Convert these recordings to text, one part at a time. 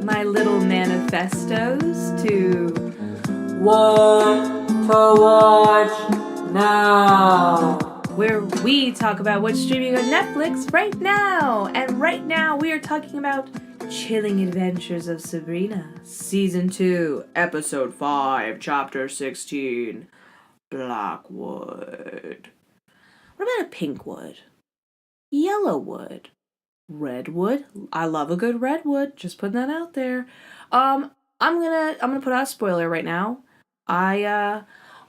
my little manifestos to What to watch now. where we talk about what's streaming on Netflix right now. And right now we are talking about Chilling Adventures of Sabrina, Season 2, Episode 5, Chapter 16, Blackwood. What about a pink wood? Yellow wood? Redwood? I love a good redwood. Just putting that out there. I'm gonna put out a spoiler right now. I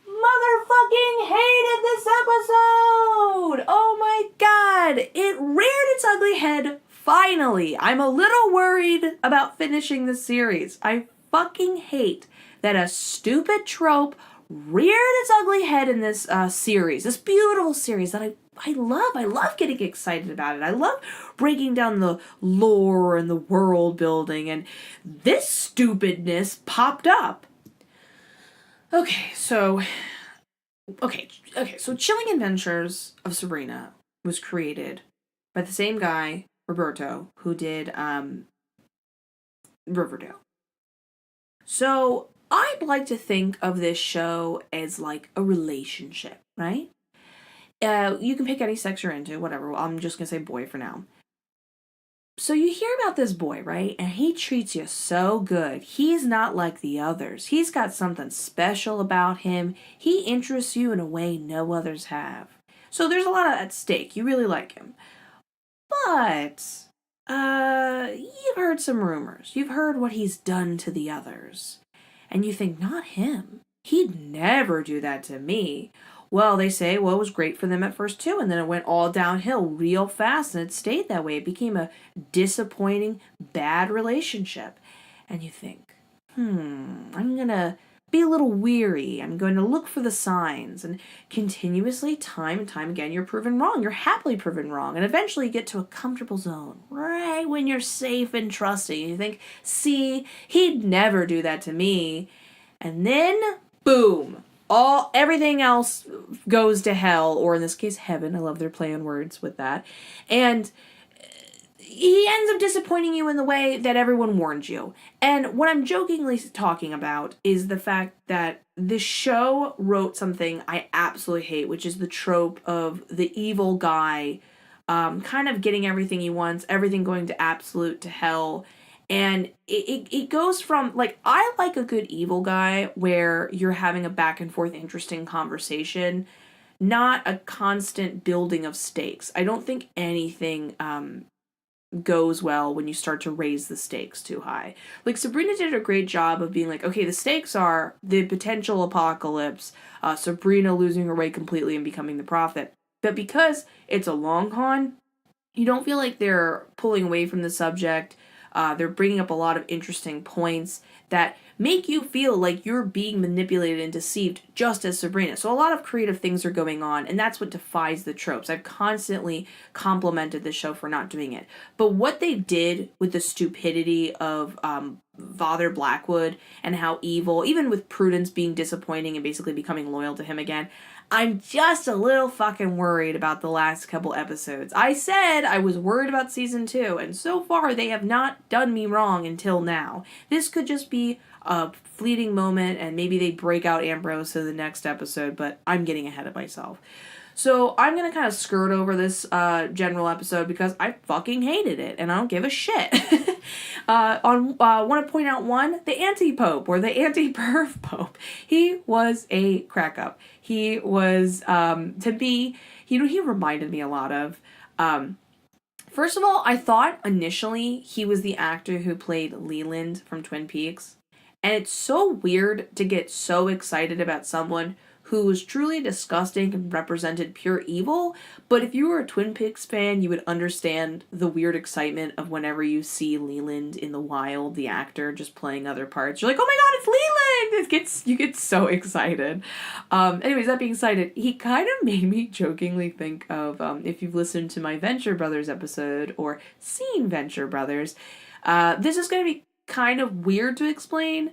motherfucking hated this episode! Oh my god! It reared its ugly head finally. I'm a little worried about finishing the series. I fucking hate that a stupid trope reared its ugly head in this series. This beautiful series that I love. I love getting excited about it. I love breaking down the lore and the world building, and this stupidness popped up. Okay, so Chilling Adventures of Sabrina was created by the same guy, Roberto, who did Riverdale. So I'd like to think of this show as like a relationship, right? You can pick any sex you're into, whatever. I'm just gonna say boy for now. So you hear about this boy, right? And he treats you so good. He's not like the others. He's got something special about him. He interests you in a way no others have. So there's a lot at stake. You really like him. But, you've heard some rumors. You've heard what he's done to the others. And you think, not him. He'd never do that to me. Well, they say, well, it was great for them at first too, and then it went all downhill real fast, and it stayed that way. It became a disappointing, bad relationship. And you think, I'm going to be a little weary. I'm going to look for the signs. And continuously, time and time again, you're proven wrong. You're happily proven wrong. And eventually you get to a comfortable zone, right when you're safe and trusting. And you think, see, he'd never do that to me. And then, boom. Everything else goes to hell, or in this case, heaven. I love their play on words with that. And he ends up disappointing you in the way that everyone warned you. And what I'm jokingly talking about is the fact that the show wrote something I absolutely hate, which is the trope of the evil guy kind of getting everything he wants, everything going to absolute to hell. And it goes from, like, I like a good evil guy where you're having a back and forth interesting conversation, not a constant building of stakes. I don't think anything goes well when you start to raise the stakes too high. Like, Sabrina did a great job of being like, okay, the stakes are the potential apocalypse, Sabrina losing her way completely and becoming the prophet. But because it's a long con, you don't feel like they're pulling away from the subject. They're bringing up a lot of interesting points that make you feel like you're being manipulated and deceived just as Sabrina. So a lot of creative things are going on, and that's what defies the tropes. I've constantly complimented the show for not doing it. But what they did with the stupidity of Father Blackwood and how evil, even with Prudence being disappointing and basically becoming loyal to him again, I'm just a little fucking worried about the last couple episodes. I said I was worried about season 2, and so far they have not done me wrong until now. This could just be a fleeting moment, and maybe they break out Ambrose in the next episode, but I'm getting ahead of myself. So I'm going to kind of skirt over this general episode because I fucking hated it, and I don't give a shit. I want to point out the anti-pope, or the anti-perv pope. He was a crack-up. He was, to me, he reminded me a lot of, first of all, I thought initially he was the actor who played Leland from Twin Peaks. And it's so weird to get so excited about someone who was truly disgusting and represented pure evil. But if you were a Twin Peaks fan, you would understand the weird excitement of whenever you see Leland in the wild, the actor just playing other parts. You're like, oh my god, it's Leland! You get so excited. Anyways, that being cited, he kind of made me jokingly think of, if you've listened to my Venture Brothers episode or seen Venture Brothers, this is going to be kind of weird to explain.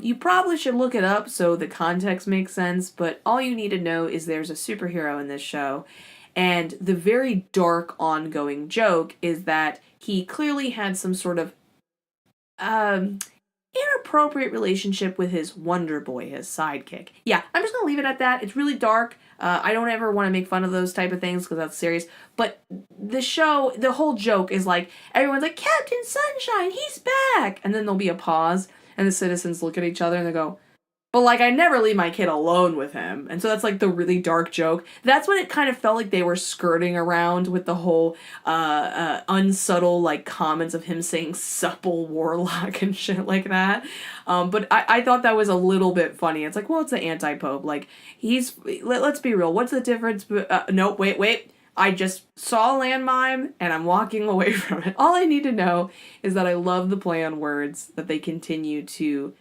You probably should look it up so the context makes sense, but all you need to know is there's a superhero in this show, and the very dark ongoing joke is that he clearly had some sort of inappropriate relationship with his Wonder Boy, his sidekick. Yeah, I'm just gonna leave it at that. It's really dark. I don't ever want to make fun of those type of things because that's serious. But the show, the whole joke is like, everyone's like, Captain Sunshine, he's back! And then there'll be a pause, and the citizens look at each other and they go, but, like, I never leave my kid alone with him. And so that's, like, the really dark joke. That's when it kind of felt like they were skirting around with the whole unsubtle, like, comments of him saying supple warlock and shit like that. But I thought that was a little bit funny. It's like, well, it's the anti-pope. Like, let's be real. What's the difference? No, wait. I just saw a landmine, and I'm walking away from it. All I need to know is that I love the play on words, that they continue to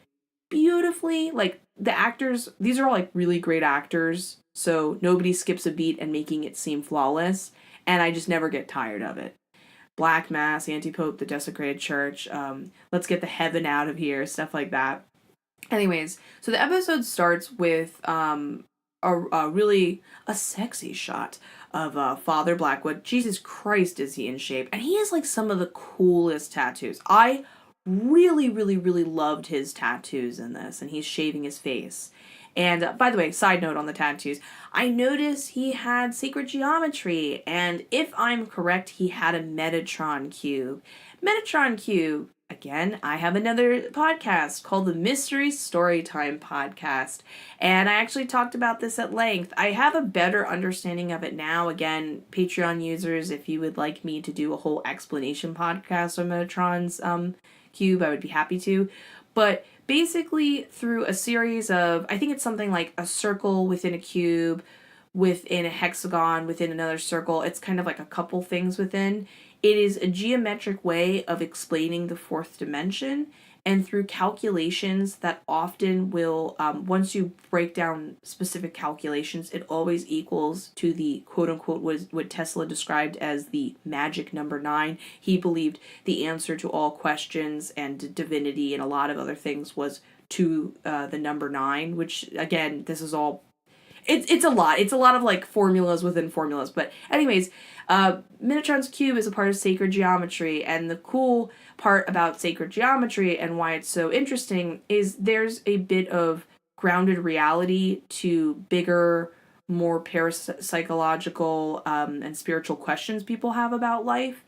beautifully, like, the actors, these are all, like, really great actors, so nobody skips a beat and making it seem flawless, and I just never get tired of it. Black Mass, Anti-Pope, the Desecrated Church, let's get the heaven out of here, stuff like that. Anyways, so the episode starts with a sexy shot of Father Blackwood. Jesus Christ, is he in shape. And he has, like, some of the coolest tattoos. I really, really, really loved his tattoos in this, and he's shaving his face. And by the way, side note on the tattoos, I noticed he had sacred geometry, and if I'm correct, he had a Metatron cube. Metatron cube, again, I have another podcast called the Mystery Storytime Podcast, and I actually talked about this at length. I have a better understanding of it now. Again, Patreon users, if you would like me to do a whole explanation podcast on Metatron's cube, I would be happy to. But basically, through a series of, I think it's something like a circle within a cube, within a hexagon, within another circle, it's kind of like a couple things within. It is a geometric way of explaining the fourth dimension, and through calculations that often will, once you break down specific calculations, it always equals to the quote-unquote what Tesla described as the magic number 9. He believed the answer to all questions and divinity and a lot of other things was to the number 9, which, again, this is all... It's a lot. It's a lot of, like, formulas within formulas. But anyways, Metatron's cube is a part of sacred geometry, and the cool part about sacred geometry and why it's so interesting is there's a bit of grounded reality to bigger, more parapsychological and spiritual questions people have about life.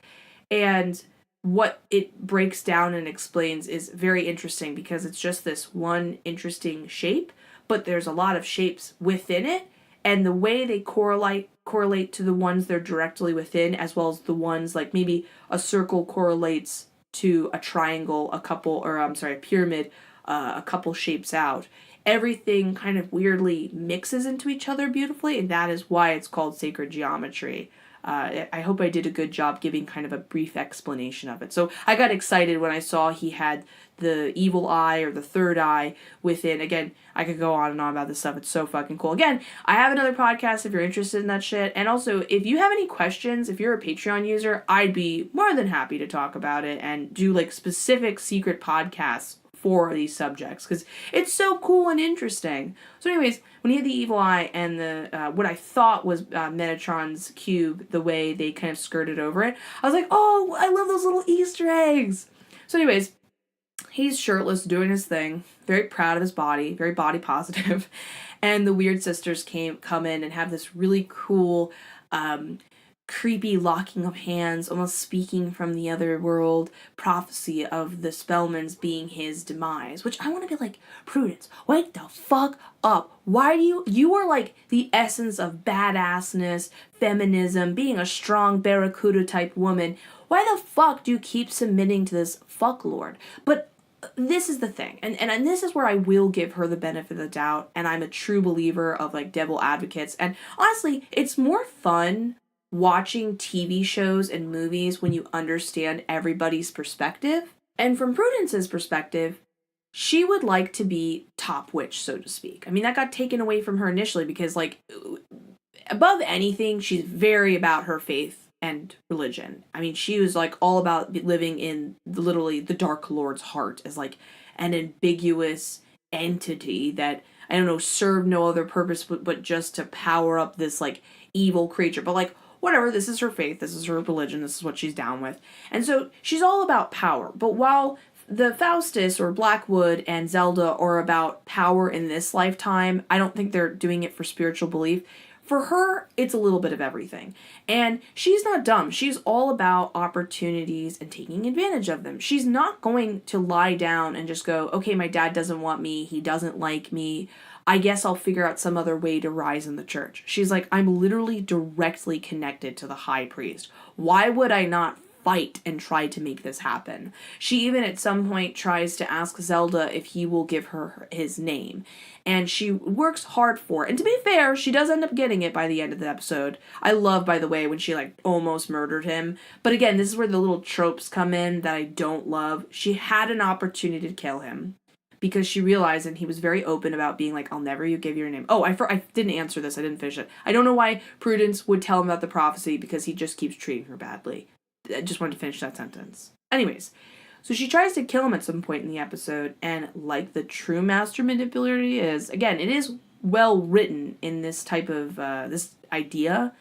And what it breaks down and explains is very interesting because it's just this one interesting shape, but there's a lot of shapes within it, and the way they correlate to the ones they're directly within, as well as the ones, like maybe a circle correlates to a triangle, a pyramid, a couple shapes out. Everything kind of weirdly mixes into each other beautifully, and that is why it's called sacred geometry. I hope I did a good job giving kind of a brief explanation of it. So I got excited when I saw he had the evil eye or the third eye within. Again, I could go on and on about this stuff. It's so fucking cool. Again, I have another podcast if you're interested in that shit. And also, if you have any questions, if you're a Patreon user, I'd be more than happy to talk about it and do, like, specific secret podcasts for these subjects because it's so cool and interesting. So anyways, when he had the evil eye and the what I thought was Metatron's cube, the way they kind of skirted over it, I was like, oh, I love those little Easter eggs. So anyways, he's shirtless doing his thing, very proud of his body, very body positive, and the weird sisters come in and have this really cool creepy locking of hands, almost speaking from the other world, prophecy of the Spellmans being his demise, which I want to be like, Prudence, wake the fuck up. Why do you are like the essence of badassness, feminism, being a strong barracuda type woman. Why the fuck do you keep submitting to this fucklord? But this is the thing, and this is where I will give her the benefit of the doubt, and I'm a true believer of, like, devil advocates, and honestly, it's more fun watching TV shows and movies when you understand everybody's perspective. And from Prudence's perspective, she would like to be top witch, so to speak. I mean, that got taken away from her initially because, like, above anything, she's very about her faith and religion. I mean, she was, like, all about living in literally the Dark Lord's heart as, like, an ambiguous entity that, I don't know, served no other purpose but just to power up this, like, evil creature. But, like, whatever, this is her faith, this is her religion, this is what she's down with. And so she's all about power. But while the Faustus or Blackwood and Zelda are about power in this lifetime, I don't think they're doing it for spiritual belief. For her, it's a little bit of everything. And she's not dumb. She's all about opportunities and taking advantage of them. She's not going to lie down and just go, okay, my dad doesn't want me. He doesn't like me. I guess I'll figure out some other way to rise in the church. She's like, I'm literally directly connected to the high priest. Why would I not fight and try to make this happen? She even at some point tries to ask Zelda if he will give her his name. And she works hard for it. And to be fair, she does end up getting it by the end of the episode. I love, by the way, when she like almost murdered him. But again, this is where the little tropes come in that I don't love. She had an opportunity to kill him because she realized, and he was very open about being like, I'll never give you your name. Oh, I didn't answer this. I didn't finish it. I don't know why Prudence would tell him about the prophecy because he just keeps treating her badly. I just wanted to finish that sentence. Anyways, so she tries to kill him at some point in the episode, and like the true master manipulator he is, again, it is well written in this type of, this idea,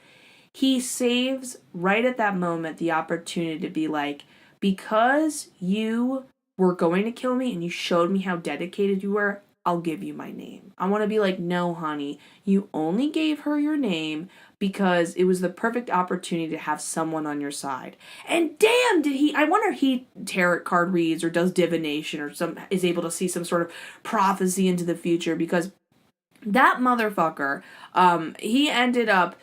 he saves right at that moment the opportunity to be like, because you were going to kill me and you showed me how dedicated you were, I'll give you my name. I want to be like, no, honey, you only gave her your name because it was the perfect opportunity to have someone on your side. And damn, I wonder if he tarot card reads or does divination or is able to see some sort of prophecy into the future, because that motherfucker, he ended up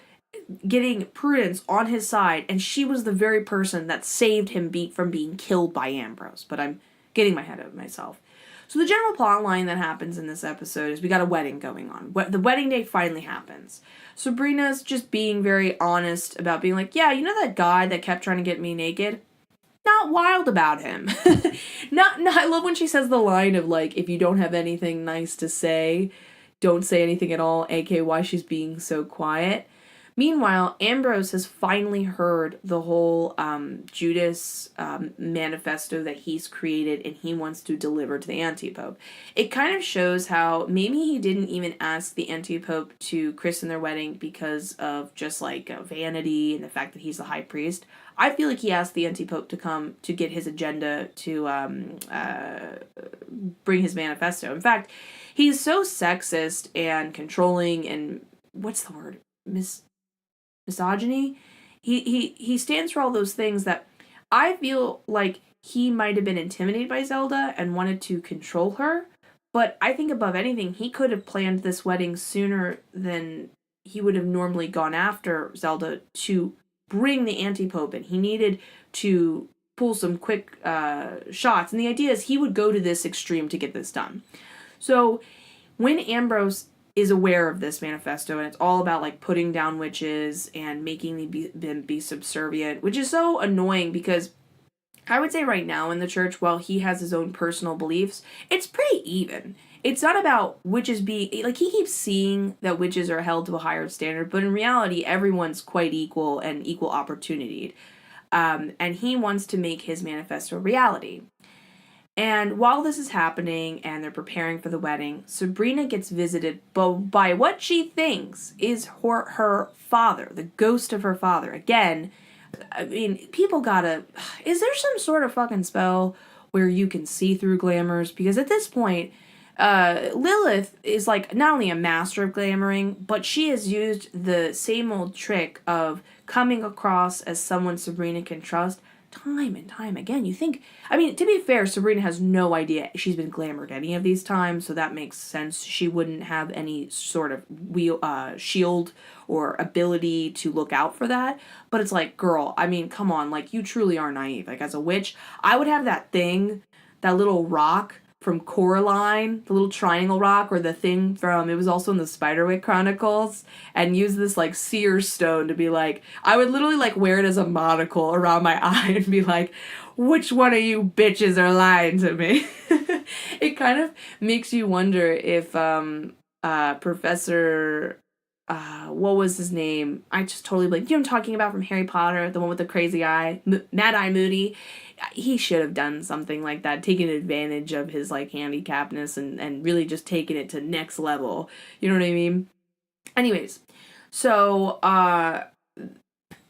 getting Prudence on his side, and she was the very person that saved him from being killed by Ambrose. But I'm getting my head out of myself. So the general plot line that happens in this episode is we got a wedding going on. The wedding day finally happens. Sabrina's just being very honest about being like, yeah, you know that guy that kept trying to get me naked? Not wild about him. I love when she says the line of like, if you don't have anything nice to say, don't say anything at all, aka why she's being so quiet. Meanwhile, Ambrose has finally heard the whole Judas manifesto that he's created, and he wants to deliver to the antipope. It kind of shows how maybe he didn't even ask the antipope to christen their wedding because of just like vanity and the fact that he's the high priest. I feel like he asked the antipope to come to get his agenda to bring his manifesto. In fact, he's so sexist and controlling and what's the word? Misogyny. He stands for all those things that I feel like he might have been intimidated by Zelda and wanted to control her. But I think above anything, he could have planned this wedding sooner than he would have normally gone after Zelda to bring the anti-pope in. He needed to pull some quick shots. And the idea is he would go to this extreme to get this done. So when Ambrose is aware of this manifesto, and it's all about like putting down witches and making them be subservient, which is so annoying because I would say right now in the church, while he has his own personal beliefs, it's pretty even. It's not about witches being, like, he keeps seeing that witches are held to a higher standard, but in reality, everyone's quite equal and equal opportunity. And he wants to make his manifesto a reality. And while this is happening and they're preparing for the wedding, Sabrina gets visited by what she thinks is her father, the ghost of her father. Again, I mean, people gotta... Is there some sort of fucking spell where you can see through glamours? Because at this point, Lilith is like not only a master of glamoring, but she has used the same old trick of coming across as someone Sabrina can trust time and time again. You think, I mean, to be fair, Sabrina has no idea she's been glamored any of these times, so that makes sense. She wouldn't have any sort of shield or ability to look out for that. But it's like, girl, I mean, come on, like, you truly are naive. Like, as a witch, I would have that thing, that little rock from Coraline, the little triangle rock, or the thing from, it was also in the Spiderwick Chronicles, and use this, like, seer stone to be like, I would literally, like, wear it as a monocle around my eye and be like, which one of you bitches are lying to me? It kind of makes you wonder if, Professor, what was his name? I just totally blanked. You know what I'm talking about from Harry Potter? The one with the crazy eye? Mad-Eye Moody? He should have done something like that, taken advantage of his, like, handicapness and really just taken it to next level. You know what I mean? Anyways, so,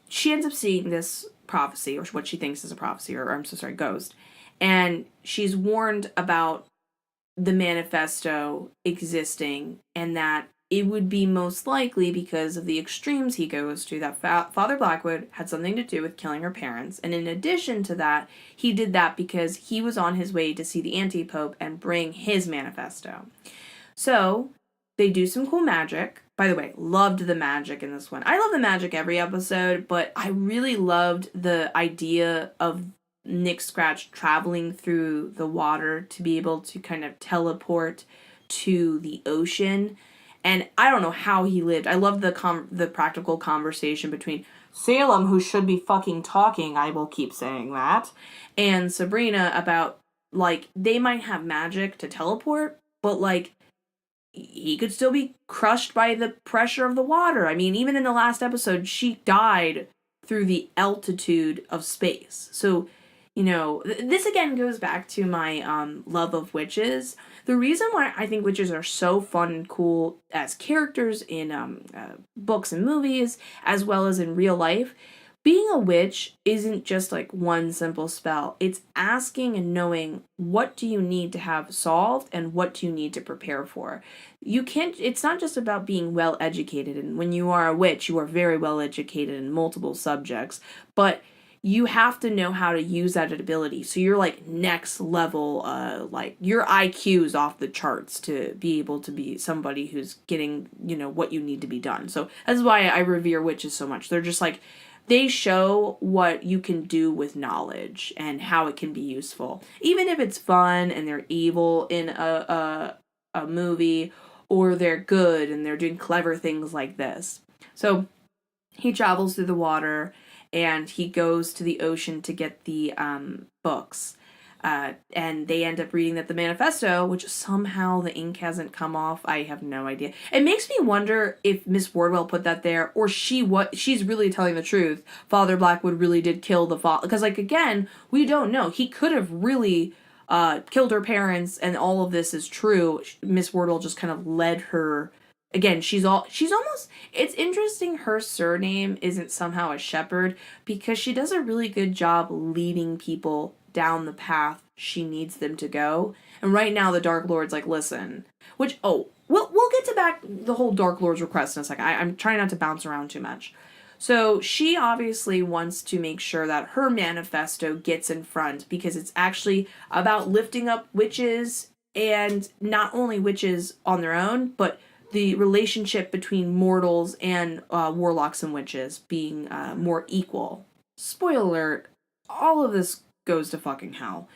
she ends up seeing this prophecy, or what she thinks is a prophecy, or I'm so sorry, ghost. And she's warned about the manifesto existing and that it would be most likely because of the extremes he goes to that Father Blackwood had something to do with killing her parents. And in addition to that, he did that because he was on his way to see the anti-pope and bring his manifesto. So they do some cool magic. By the way, loved the magic in this one. I love the magic every episode, but I really loved the idea of Nick Scratch traveling through the water to be able to kind of teleport to the ocean. And I don't know how he lived. I love the practical conversation between Salem, who should be fucking talking, I will keep saying that, and Sabrina about, like, they might have magic to teleport, but, like, he could still be crushed by the pressure of the water. I mean, even in the last episode, she died through the altitude of space. So, you know, this again goes back to my love of witches. The reason why I think witches are so fun and cool as characters in books and movies, as well as in real life, being a witch isn't just like one simple spell. It's asking and knowing what do you need to have solved and what do you need to prepare for. It's not just about being well educated. And when you are a witch, you are very well educated in multiple subjects, but you have to know how to use that ability. So you're like next level, like your IQ is off the charts to be able to be somebody who's getting, you know, what you need to be done. So that's why I revere witches so much. They're just like, they show what you can do with knowledge and how it can be useful. Even if it's fun and they're evil in a movie, or they're good and they're doing clever things like this. So he travels through the water and he goes to the ocean to get the books. And they end up reading that the manifesto, which somehow the ink hasn't come off. I have no idea. It makes me wonder if Miss Wardwell put that there, or she's really telling the truth. Father Blackwood really did kill the father. Because, like, again, we don't know. He could have really killed her parents, and all of this is true. Miss Wardwell just kind of led her. Again, she's almost, it's interesting her surname isn't somehow a shepherd, because she does a really good job leading people down the path she needs them to go. And right now the Dark Lord's like, listen, which, we'll get to back the whole Dark Lord's request in a second. I'm trying not to bounce around too much. So she obviously wants to make sure that her manifesto gets in front, because it's actually about lifting up witches, and not only witches on their own, but the relationship between mortals and warlocks and witches being more equal. Spoiler alert, all of this goes to fucking hell.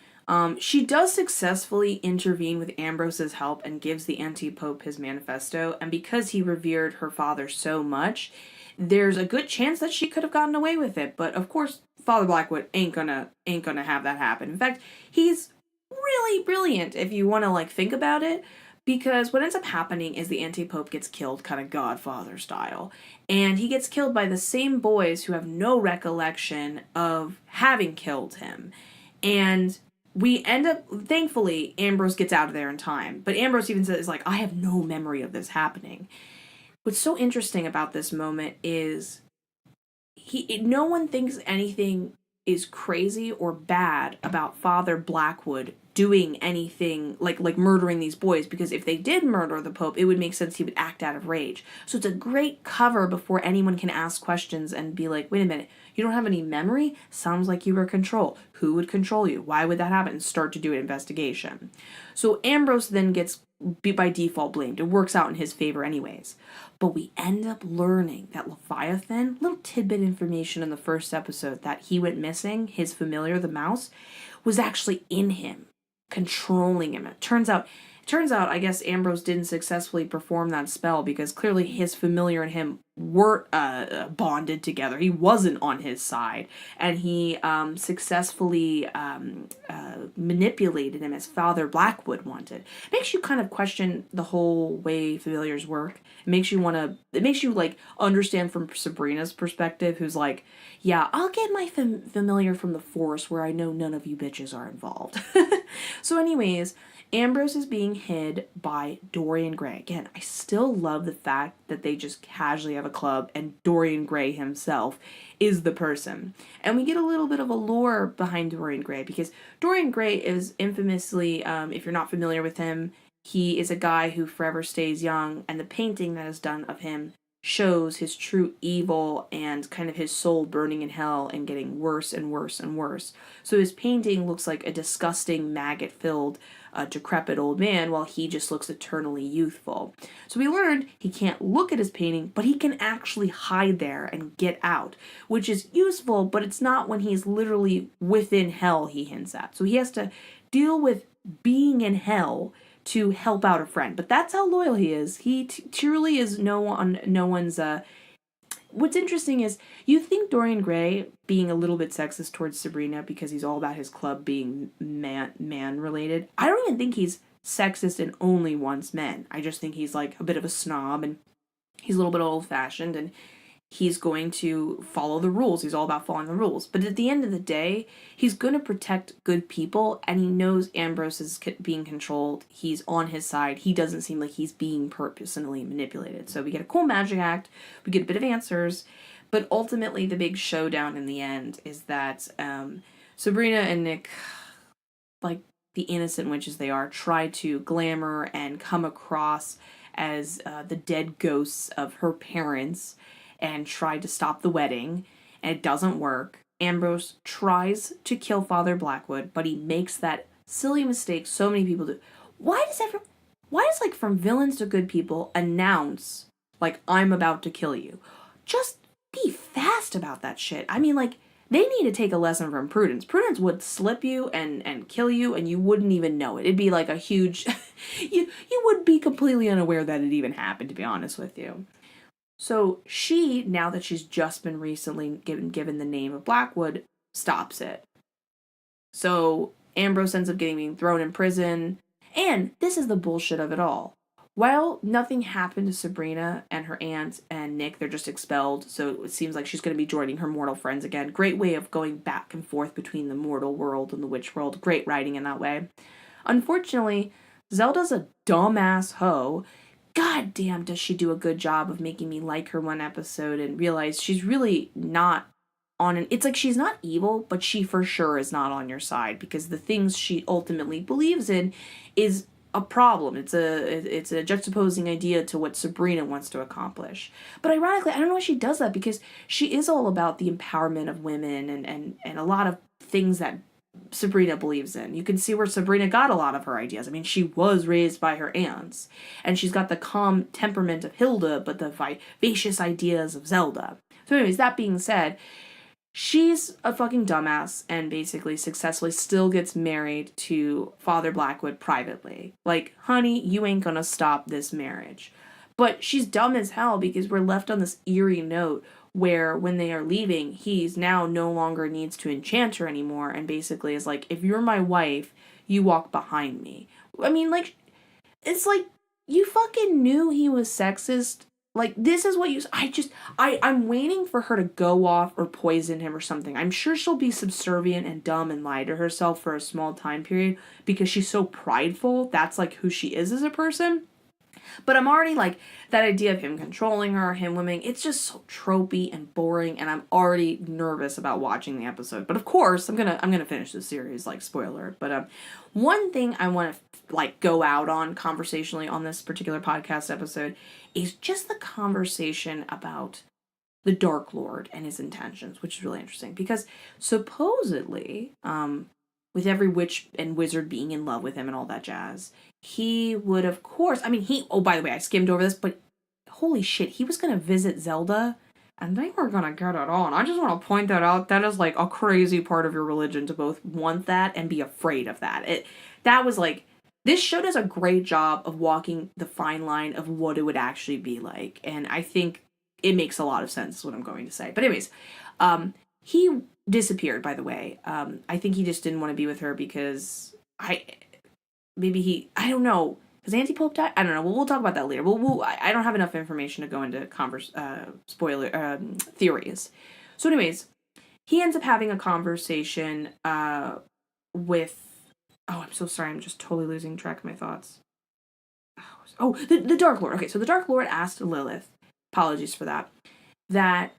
She does successfully intervene with Ambrose's help and gives the anti-pope his manifesto, and because he revered her father so much, there's a good chance that she could have gotten away with it. But of course, Father Blackwood ain't gonna have that happen. In fact, he's really brilliant if you want to like think about it, because what ends up happening is the anti-pope gets killed kind of Godfather style, and he gets killed by the same boys who have no recollection of having killed him. And we end up, thankfully, Ambrose gets out of there in time, but Ambrose even says, like, I have no memory of this happening. What's so interesting about this moment is no one thinks anything is crazy or bad about Father Blackwood doing anything like murdering these boys, because if they did murder the Pope, it would make sense he would act out of rage. So it's a great cover before anyone can ask questions and be like, wait a minute, you don't have any memory? Sounds like you were controlled. Who would control you? Why would that happen? And start to do an investigation. So Ambrose then gets by default blamed. It works out in his favor anyways. But we end up learning that Leviathan, little tidbit information in the first episode, that he went missing, his familiar, the mouse, was actually in him, controlling him. It turns out, I guess Ambrose didn't successfully perform that spell, because clearly his familiar and him weren't bonded together. He wasn't on his side, and he successfully manipulated him as Father Blackwood wanted. It makes you kind of question the whole way familiars work. It makes you like understand from Sabrina's perspective, who's like, yeah, I'll get my familiar from the forest where I know none of you bitches are involved. So anyways, Ambrose is being hid by Dorian Gray. Again, I still love the fact that they just casually have a club and Dorian Gray himself is the person. And we get a little bit of a lore behind Dorian Gray because Dorian Gray is infamously, if you're not familiar with him, he is a guy who forever stays young, and the painting that is done of him shows his true evil and kind of his soul burning in hell and getting worse and worse and worse. So his painting looks like a disgusting, maggot-filled, decrepit old man, while he just looks eternally youthful. So we learned he can't look at his painting, but he can actually hide there and get out, which is useful, but it's not when he's literally within hell, he hints at. So he has to deal with being in hell to help out a friend. But that's how loyal he is. He truly is no one's. What's interesting is you think Dorian Gray being a little bit sexist towards Sabrina because he's all about his club being man related. I don't even think he's sexist and only wants men. I just think he's like a bit of a snob and he's a little bit old fashioned and he's going to follow the rules. He's all about following the rules. But at the end of the day, he's going to protect good people, and he knows Ambrose is being controlled. He's on his side. He doesn't seem like he's being purposely manipulated. So we get a cool magic act. We get a bit of answers. But ultimately, the big showdown in the end is that Sabrina and Nick, like the innocent witches they are, try to glamour and come across as the dead ghosts of her parents and try to stop the wedding, and it doesn't work. Ambrose tries to kill Father Blackwood, but he makes that silly mistake so many people do. Why does like from villains to good people announce like I'm about to kill you? Just be fast about that shit. I mean, like, they need to take a lesson from Prudence. Prudence would slip you and kill you and you wouldn't even know it. It'd be like a huge you would be completely unaware that it even happened, to be honest with you. So she, now that she's just been recently given the name of Blackwood, stops it. So Ambrose ends up getting thrown in prison. And this is the bullshit of it all. While nothing happened to Sabrina and her aunt and Nick, they're just expelled. So it seems like she's going to be joining her mortal friends again. Great way of going back and forth between the mortal world and the witch world. Great writing in that way. Unfortunately, Zelda's a dumbass hoe. God damn, does she do a good job of making me like her one episode and realize she's really not on an... It's like she's not evil, but she for sure is not on your side because the things she ultimately believes in is a problem. It's a juxtaposing idea to what Sabrina wants to accomplish. But ironically, I don't know why she does that because she is all about the empowerment of women and a lot of things that Sabrina believes in. You can see where Sabrina got a lot of her ideas. I mean, she was raised by her aunts, and she's got the calm temperament of Hilda, but the vivacious ideas of Zelda. So anyways, that being said, she's a fucking dumbass and basically successfully still gets married to Father Blackwood privately. Like, honey, you ain't gonna stop this marriage. But she's dumb as hell because we're left on this eerie note where when they are leaving, he's now no longer needs to enchant her anymore and basically is like, if you're my wife, you walk behind me. I mean, like, it's like, you fucking knew he was sexist. Like, this is what you... I'm waiting for her to go off or poison him or something. I'm sure she'll be subservient and dumb and lie to herself for a small time period because she's so prideful. That's, like, who she is as a person. But I'm already, like, that idea of him controlling her, him women, it's just so tropey and boring, and I'm already nervous about watching the episode. But of course, I'm gonna finish the series, like, spoiler. But one thing I want to, like, go out on conversationally on this particular podcast episode is just the conversation about the Dark Lord and his intentions, which is really interesting. Because supposedly, with every witch and wizard being in love with him and all that jazz, he would, of course, I mean, oh, by the way, I skimmed over this, but holy shit, he was going to visit Zelda, and they were going to get it on. I just want to point that out. That is, like, a crazy part of your religion to both want that and be afraid of that. That was, like, this show does a great job of walking the fine line of what it would actually be like, and I think it makes a lot of sense, is what I'm going to say. But anyways, he disappeared, by the way. I think he just didn't want to be with her because I don't know. Has Auntie Pope died? I don't know. We'll talk about that later. I don't have enough information to go into spoiler theories. So anyways, he ends up having a conversation with Oh, I'm so sorry. I'm just totally losing track of my thoughts. Oh, the Dark Lord. Okay, so the Dark Lord asked Lilith, apologies for that, that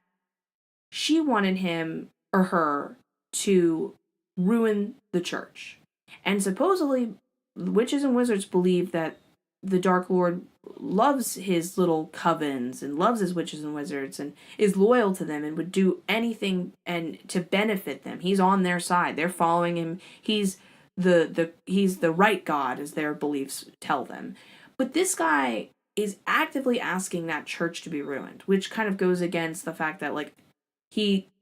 she wanted him or her to ruin the church. And supposedly, witches and wizards believe that the Dark Lord loves his little covens and loves his witches and wizards and is loyal to them and would do anything and to benefit them. He's on their side. They're following him. He's the right God, as their beliefs tell them. But this guy is actively asking that church to be ruined, which kind of goes against the fact that, like,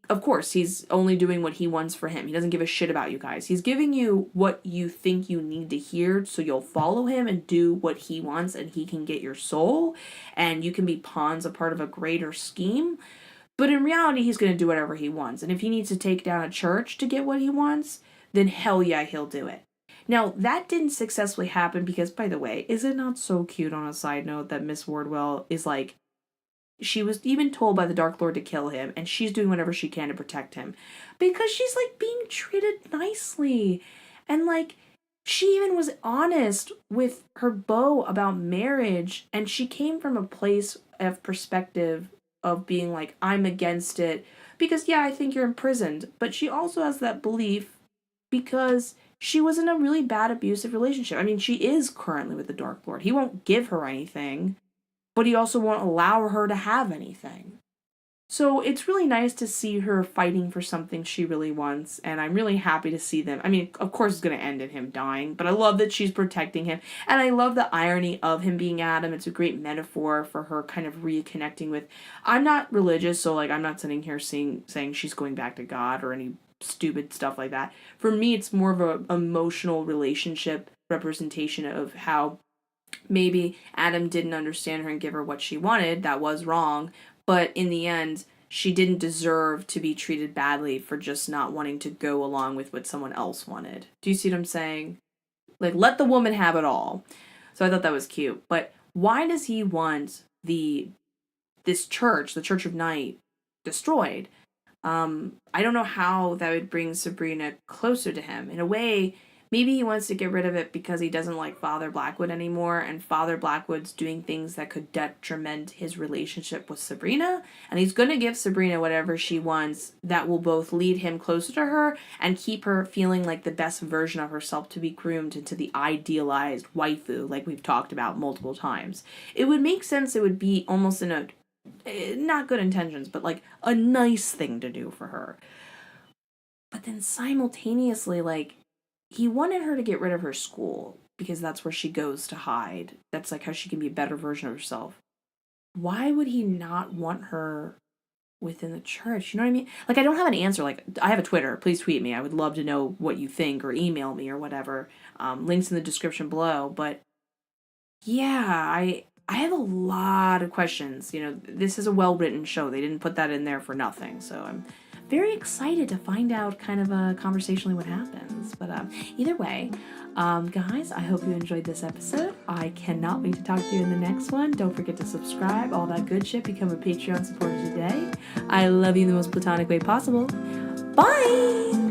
of course, he's only doing what he wants for him. He doesn't give a shit about you guys. He's giving you what you think you need to hear so you'll follow him and do what he wants, and he can get your soul, and you can be pawns a part of a greater scheme. But in reality, he's going to do whatever he wants. And if he needs to take down a church to get what he wants, then hell yeah, he'll do it. Now, that didn't successfully happen because, by the way, is it not so cute on a side note that Miss Wardwell is like, she was even told by the Dark Lord to kill him, and she's doing whatever she can to protect him. Because she's, like, being treated nicely. And, like, she even was honest with her beau about marriage, and she came from a place of perspective of being like, I'm against it. Because, yeah, I think you're imprisoned. But she also has that belief because she was in a really bad abusive relationship. I mean, she is currently with the Dark Lord. He won't give her anything, but he also won't allow her to have anything. So it's really nice to see her fighting for something she really wants, and I'm really happy to see them. I mean, of course it's going to end in him dying, but I love that she's protecting him, and I love the irony of him being Adam. It's a great metaphor for her kind of reconnecting with... I'm not religious, so, like, I'm not sitting here saying she's going back to God or any stupid stuff like that. For me, it's more of an emotional relationship representation of how maybe Adam didn't understand her and give her what she wanted. That was wrong. But in the end, she didn't deserve to be treated badly for just not wanting to go along with what someone else wanted. Do you see what I'm saying? Like, let the woman have it all. So I thought that was cute. But why does he want this church, the Church of Night, destroyed? I don't know how that would bring Sabrina closer to him. In a way, maybe he wants to get rid of it because he doesn't like Father Blackwood anymore, and Father Blackwood's doing things that could detriment his relationship with Sabrina, and he's going to give Sabrina whatever she wants that will both lead him closer to her and keep her feeling like the best version of herself to be groomed into the idealized waifu, like we've talked about multiple times. It would make sense. It would be almost in a not good intentions, but like a nice thing to do for her. But then simultaneously, like, he wanted her to get rid of her school because that's where she goes to hide. That's like how she can be a better version of herself. Why would he not want her within the church? You know what I mean? Like, I don't have an answer. Like, I have a Twitter. Please tweet me. I would love to know what you think, or email me or whatever. Links in the description below. But yeah, I have a lot of questions. You know, this is a well-written show. They didn't put that in there for nothing. So I'm very excited to find out kind of conversationally what happens. But either way, guys, I hope you enjoyed this episode. I cannot wait to talk to you in the next one. Don't forget to subscribe, all that good shit. Become a Patreon supporter today. I love you in the most platonic way possible. Bye!